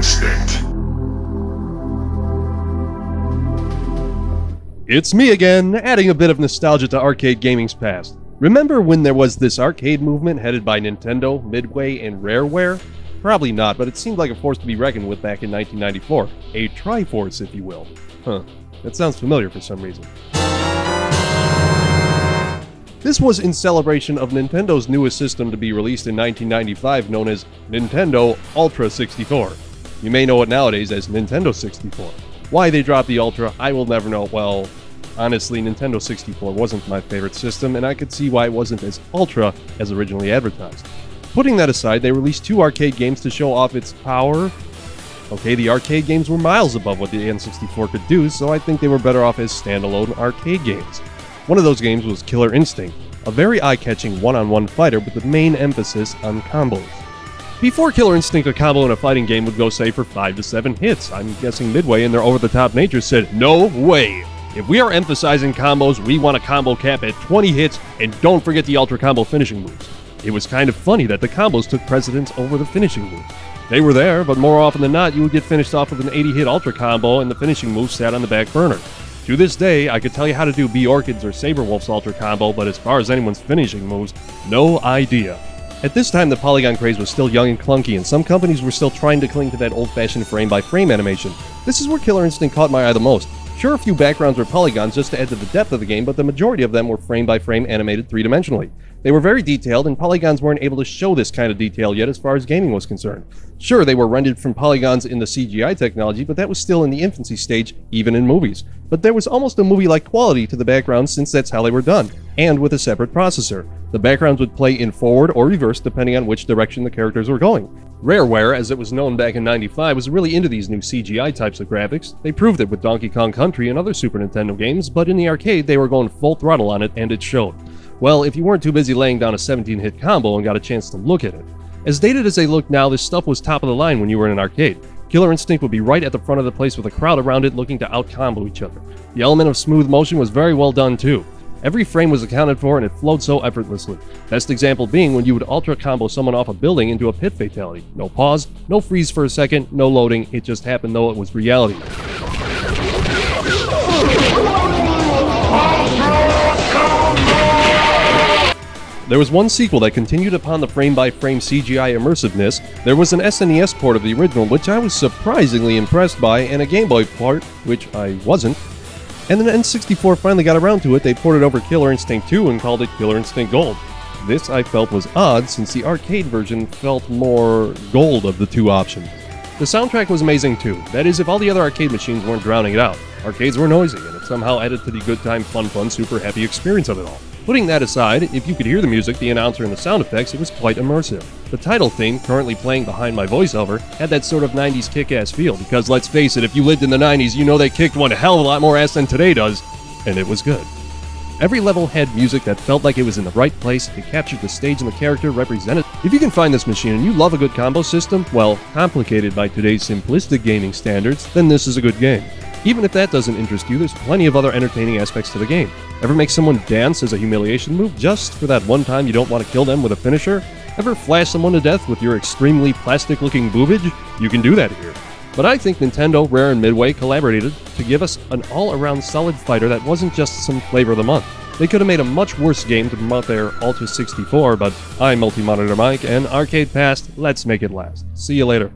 Instinct. It's me again, adding a bit of nostalgia to arcade gaming's past. Remember when there was this arcade movement headed by Nintendo, Midway, and Rareware? Probably not, but it seemed like a force to be reckoned with back in 1994. A Triforce, if you will. That sounds familiar for some reason. This was in celebration of Nintendo's newest system to be released in 1995, known as Nintendo Ultra 64. You may know it nowadays as Nintendo 64. Why they dropped the Ultra, I will never know. Well, honestly, Nintendo 64 wasn't my favorite system, and I could see why it wasn't as ultra as originally advertised. Putting that aside, they released 2 arcade games to show off its power. Okay, the arcade games were miles above what the N64 could do, so I think they were better off as standalone arcade games. One of those games was Killer Instinct, a very eye-catching one-on-one fighter with the main emphasis on combos. Before Killer Instinct, a combo in a fighting game would go, say, for 5 to 7 hits. I'm guessing Midway in their over-the-top nature said, "No way! If we are emphasizing combos, we want a combo cap at 20 hits, and don't forget the Ultra Combo finishing moves." It was kind of funny that the combos took precedence over the finishing moves. They were there, but more often than not, you would get finished off with an 80-hit Ultra Combo, and the finishing moves sat on the back burner. To this day, I could tell you how to do Bjorkid's or Saberwolf's Ultra Combo, but as far as anyone's finishing moves, no idea. At this time, the polygon craze was still young and clunky, and some companies were still trying to cling to that old-fashioned frame-by-frame animation. This is where Killer Instinct caught my eye the most. Sure, a few backgrounds were polygons just to add to the depth of the game, but the majority of them were frame-by-frame animated three-dimensionally. They were very detailed, and polygons weren't able to show this kind of detail yet as far as gaming was concerned. Sure, they were rendered from polygons in the CGI technology, but that was still in the infancy stage, even in movies. But there was almost a movie-like quality to the backgrounds since that's how they were done, and with a separate processor. The backgrounds would play in forward or reverse depending on which direction the characters were going. Rareware, as it was known back in '95, was really into these new CGI types of graphics. They proved it with Donkey Kong Country and other Super Nintendo games, but in the arcade they were going full throttle on it, and it showed. Well, if you weren't too busy laying down a 17-hit combo and got a chance to look at it. As dated as they look now, this stuff was top of the line when you were in an arcade. Killer Instinct would be right at the front of the place with a crowd around it looking to out-combo each other. The element of smooth motion was very well done too. Every frame was accounted for and it flowed so effortlessly. Best example being when you would ultra combo someone off a building into a pit fatality. No pause, no freeze for a second, no loading, it just happened though it was reality. There was one sequel that continued upon the frame-by-frame CGI immersiveness. There was an SNES port of the original, which I was surprisingly impressed by, and a Game Boy port, which I wasn't. And then N64 finally got around to it. They ported over Killer Instinct 2 and called it Killer Instinct Gold. This I felt was odd, since the arcade version felt more gold of the two options. The soundtrack was amazing too. That is, if all the other arcade machines weren't drowning it out. Arcades were noisy, and it somehow added to the good time, fun, super happy experience of it all. Putting that aside, if you could hear the music, the announcer, and the sound effects, it was quite immersive. The title theme, currently playing behind my voiceover, had that sort of 90s kick-ass feel, because let's face it, if you lived in the 90s, you know they kicked one hell of a lot more ass than today does, and it was good. Every level had music that felt like it was in the right place, it captured the stage and the character represented. If you can find this machine and you love a good combo system, well, complicated by today's simplistic gaming standards, then this is a good game. Even if that doesn't interest you, there's plenty of other entertaining aspects to the game. Ever make someone dance as a humiliation move just for that one time you don't want to kill them with a finisher? Ever flash someone to death with your extremely plastic-looking boobage? You can do that here. But I think Nintendo, Rare, and Midway collaborated to give us an all-around solid fighter that wasn't just some flavor of the month. They could have made a much worse game to promote their Ultra 64, but I'm Multi-Monitor Mike, and Arcade Past, let's make it last. See you later.